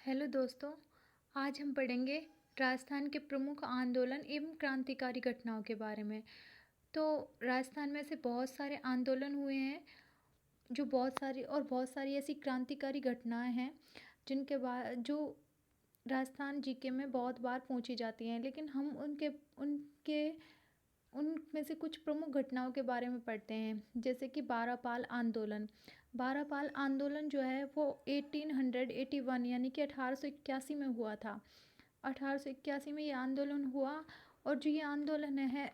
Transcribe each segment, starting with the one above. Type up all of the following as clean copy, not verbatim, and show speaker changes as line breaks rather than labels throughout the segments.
Hello दोस्तों, आज हम पढ़ेंगे राजस्थान के प्रमुख आंदोलन एवं क्रांतिकारी घटनाओं के बारे में। तो राजस्थान में से बहुत सारे आंदोलन हुए हैं, जो बहुत सारी ऐसी क्रांतिकारी घटनाएं हैं जिनके बाद जो राजस्थान जीके में बहुत बार पूछी जाती हैं, लेकिन हम उनके उनके उनमें से कुछ प्रमुख घटनाओं के बारे में पढ़ते हैं। जैसे कि बारापाल आंदोलन। बारापाल आंदोलन जो है वो 1881 यानी कि 1881 में हुआ था। 1881 में ये आंदोलन हुआ। और जो ये आंदोलन है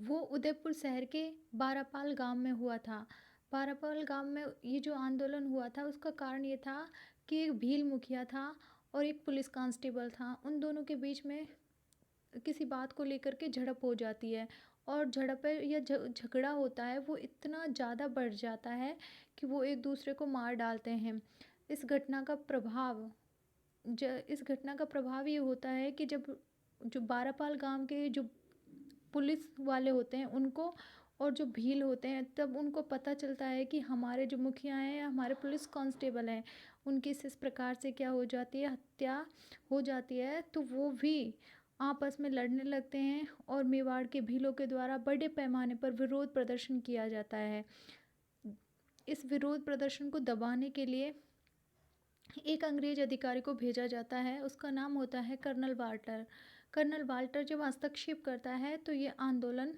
वो उदयपुर शहर के बारापाल गांव में हुआ था। बारापाल गांव में ये जो आंदोलन हुआ था उसका कारण ये था कि एक भील मुखिया था और एक पुलिस कांस्टेबल था। उन दोनों के बीच में किसी बात को लेकर के झड़प हो जाती है, और झड़प या झगड़ा होता है वो इतना ज़्यादा बढ़ जाता है कि वो एक दूसरे को मार डालते हैं। इस घटना का प्रभाव इस घटना का प्रभाव ये होता है कि जब जो बारापाल गांव के जो पुलिस वाले होते हैं उनको, और जो भील होते हैं, तब उनको पता चलता है कि हमारे जो मुखिया हैं या हमारे पुलिस कांस्टेबल हैं उनकी इस प्रकार से क्या हो जाती है, हत्या हो जाती है। तो वो भी आपस में लड़ने लगते हैं और मेवाड़ के भीलों के द्वारा बड़े पैमाने पर विरोध प्रदर्शन किया जाता है। इस विरोध प्रदर्शन को दबाने के लिए एक अंग्रेज अधिकारी को भेजा जाता है, उसका नाम होता है कर्नल वाल्टर। कर्नल वाल्टर जब हस्तक्षेप करता है तो ये आंदोलन,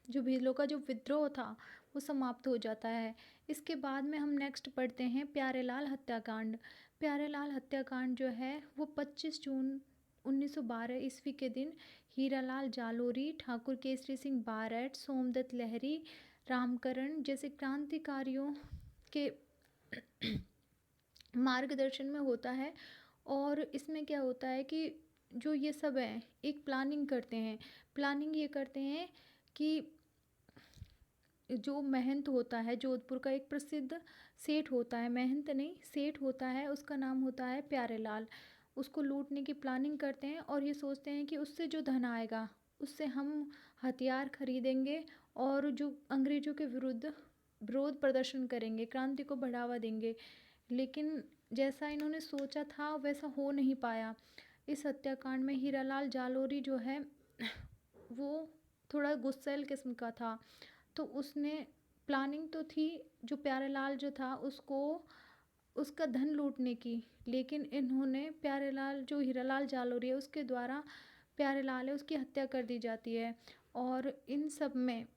जो भीलों का जो विद्रोह था, वो समाप्त हो जाता है। इसके बाद में हम नेक्स्ट पढ़ते हैं प्यारेलाल हत्याकांड। प्यारेलाल हत्याकांड जो है वो 25 जून 1912 ईस्वी के दिन हीरालाल जालोरी, ठाकुर केसरी सिंह बारैट, सोमदत्त लहरी, रामकरण जैसे क्रांतिकारियों के मार्गदर्शन में होता है। और इसमें क्या होता है कि जो ये सब है एक प्लानिंग करते हैं। प्लानिंग ये करते हैं कि जो महंत होता है, जोधपुर का एक प्रसिद्ध सेठ होता है, महंत नहीं सेठ होता है, उसका नाम होता है प्यारेलाल। उसको लूटने की प्लानिंग करते हैं और ये सोचते हैं कि उससे जो धन आएगा उससे हम हथियार खरीदेंगे और जो अंग्रेज़ों के विरुद्ध विरोध प्रदर्शन करेंगे, क्रांति को बढ़ावा देंगे। लेकिन जैसा इन्होंने सोचा था वैसा हो नहीं पाया। इस हत्याकांड में हीरालाल जालोरी जो है वो थोड़ा गुस्सैल किस्म का था, तो उसने प्लानिंग तो थी जो प्यारेलाल जो था उसको उसका धन लूटने की, लेकिन इन्होंने प्यारेलाल जो हीरालाल जालोरी है उसके द्वारा प्यारेलाल है उसकी हत्या कर दी जाती है। और इन सब में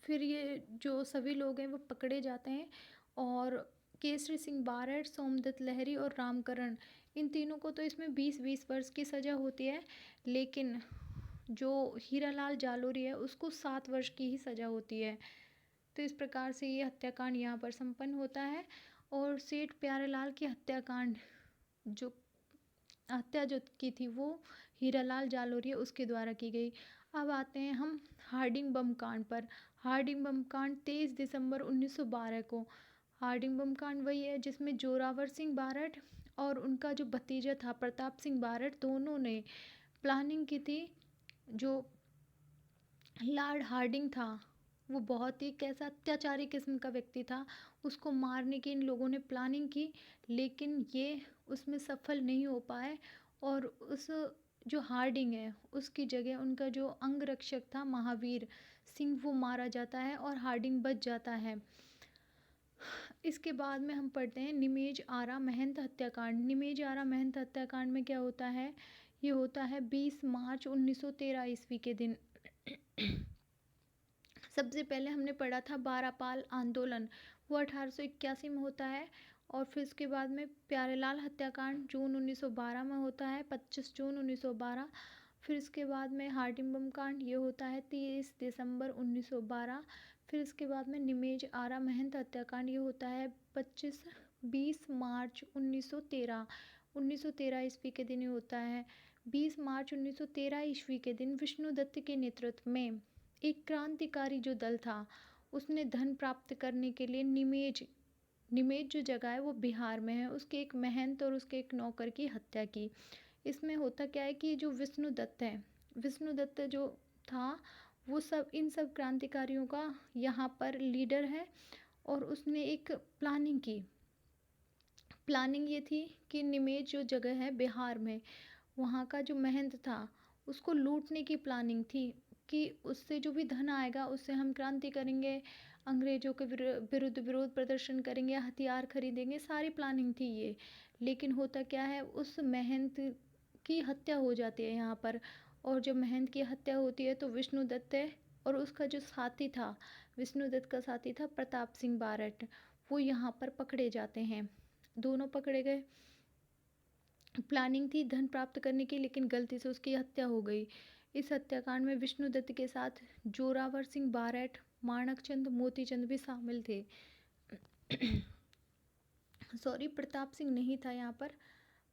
फिर ये जो सभी लोग हैं वो पकड़े जाते हैं, और केसरी सिंह बारैट, सोमदत्त लहरी और रामकरण, इन तीनों को तो इसमें 20-20 वर्ष की सज़ा होती है, लेकिन जो हीरालाल जालोरी है उसको 7 वर्ष की ही सज़ा होती है। तो इस प्रकार से ये हत्याकांड यहाँ पर संपन्न होता है। और सेठ प्यारेलाल की जो हत्या जो की थी वो हीरालाल जालोरिया उसके द्वारा की गई। अब आते हैं हम हार्डिंग बम कांड पर। हार्डिंग बम कांड 23 दिसंबर 1912 को। हार्डिंग बम कांड वही है जिसमें जोरावर सिंह बारठ और उनका जो भतीजा था प्रताप सिंह बारठ, दोनों ने प्लानिंग की थी। जो लॉर्ड हार्डिंग था वो बहुत ही कैसा अत्याचारी किस्म का व्यक्ति था, उसको मारने की इन लोगों ने प्लानिंग की, लेकिन ये उसमें सफल नहीं हो पाए। और उस जो हार्डिंग है उसकी जगह उनका जो अंगरक्षक था महावीर सिंह वो मारा जाता है और हार्डिंग बच जाता है। इसके बाद में हम पढ़ते हैं निमेज आरा महंत हत्याकांड। निमेज आरा महंत हत्याकांड में क्या होता है, ये होता है 20 मार्च 1913 ईस्वी के दिन। सबसे पहले हमने पढ़ा था बारापाल आंदोलन, वो 1881 में होता है। और फिर उसके बाद में प्यारेलाल हत्याकांड जून 1912 में होता है, 25 जून 1912। फिर इसके बाद में हार्डिंग बम कांड ये होता है 30 दिसंबर 1912। फिर इसके बाद में निमेज आरा महंत हत्याकांड ये होता है 20 मार्च 1913। 1913 ईस्वी के दिन ये होता है। 20 मार्च 1913 ईस्वी के दिन विष्णुदत्त के नेतृत्व में एक क्रांतिकारी जो दल था उसने धन प्राप्त करने के लिए निमेज निमेज जो जगह है वो बिहार में है, उसके एक महंत और उसके एक नौकर की हत्या की। इसमें होता क्या है कि जो विष्णुदत्त है, विष्णुदत्त जो था वो सब इन सब क्रांतिकारियों का यहाँ पर लीडर है। और उसने एक प्लानिंग ये थी कि निमेज जो जगह है बिहार में, वहाँ का जो महंत था उसको लूटने की प्लानिंग थी कि उससे जो भी धन आएगा उससे हम क्रांति करेंगे, अंग्रेजों के विरुद्ध विरोध प्रदर्शन करेंगे, हथियार खरीदेंगे, सारी प्लानिंग थी ये। लेकिन होता क्या है, उस महंत की हत्या हो जाती है यहाँ पर। और जब महंत की हत्या होती है तो विष्णुदत्त है और उसका जो साथी था, विष्णुदत्त का साथी था प्रताप सिंह बारट, वो यहाँ पर पकड़े जाते हैं। दोनों पकड़े गए। प्लानिंग थी धन प्राप्त करने की, लेकिन गलती से उसकी हत्या हो गई। इस हत्याकांड में विष्णुदत्त के साथ जोरावर सिंह बारट, माणकचंद, मोतीचंद भी शामिल थे। सॉरी, प्रताप सिंह नहीं था यहाँ पर,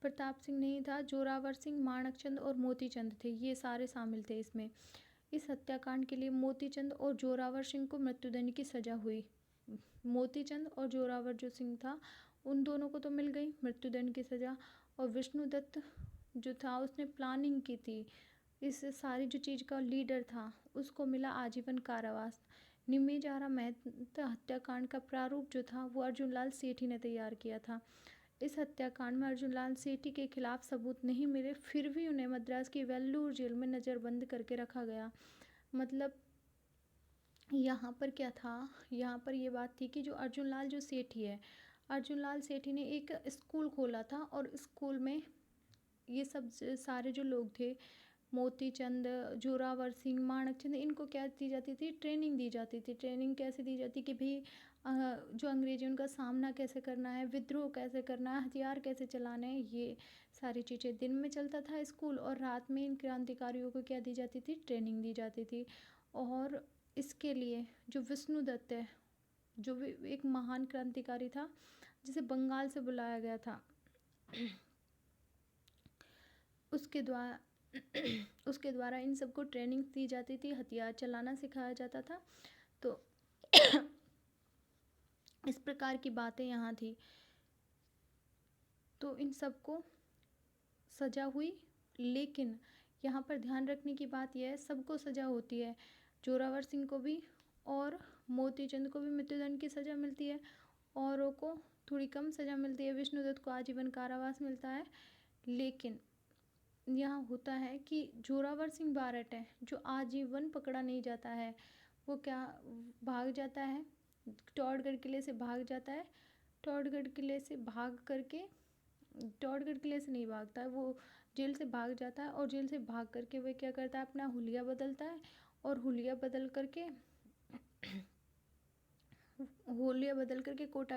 प्रताप सिंह नहीं था, जोरावर सिंह, माणकचंद और मोतीचंद थे, ये सारे शामिल थे इसमें। इस हत्याकांड के लिए मोतीचंद और जोरावर सिंह को मृत्युदंड की सजा हुई। मोतीचंद और जोरावर जो सिंह था, उन दोनों को तो मिल गई मृत्युदंड की सजा, और विष्णुदत्त जो था उसने प्लानिंग की थी, इस सारी जो चीज़ का लीडर था, उसको मिला आजीवन कारावास। निमेजारा महंत हत्याकांड का प्रारूप जो था वो अर्जुनलाल सेठी ने तैयार किया था। इस हत्याकांड में अर्जुनलाल सेठी के खिलाफ सबूत नहीं मिले, फिर भी उन्हें मद्रास की वेल्लूर जेल में नज़रबंद करके रखा गया। मतलब यहाँ पर क्या था, यहाँ पर ये बात थी कि जो अर्जुनलाल जो सेठी है, अर्जुनलाल सेठी ने एक स्कूल खोला था, और स्कूल में ये सब सारे जो लोग थे, मोतीचंद, जोरावर सिंह, माणकचंद, इनको क्या दी जाती थी, ट्रेनिंग दी जाती थी। ट्रेनिंग कैसे दी जाती कि भाई जो अंग्रेजी उनका सामना कैसे करना है, विद्रोह कैसे करना है, हथियार कैसे चलाने हैं, ये सारी चीज़ें। दिन में चलता था स्कूल, और रात में इन क्रांतिकारियों को क्या दी जाती थी, ट्रेनिंग दी जाती थी। और इसके लिए जो विष्णुदत्त है, जो भी एक महान क्रांतिकारी था, जिसे बंगाल से बुलाया गया था, उसके द्वारा उसके द्वारा इन सबको ट्रेनिंग दी जाती थी, हथियार चलाना सिखाया जाता था। तो इस प्रकार की बातें यहाँ थी। तो इन सबको सजा हुई, लेकिन यहाँ पर ध्यान रखने की बात यह है, सबको सजा होती है, जोरावर सिंह को भी और मोतीचंद को भी मृत्युदंड की सज़ा मिलती है, औरों को थोड़ी कम सज़ा मिलती है, विष्णुदत्त को आजीवन कारावास मिलता है। लेकिन यहाँ होता है कि जोरावर सिंह बारट है जो आजीवन पकड़ा नहीं जाता है, वो क्या भाग जाता है, टॉडगढ़ किले से भाग जाता है। टॉडगढ़ किले से भाग करके, टॉडगढ़ किले से नहीं भागता है, वो जेल से भाग जाता है, और जेल से भाग करके वह क्या करता है, अपना हुलिया बदलता है, और हुलिया बदल करके कोटा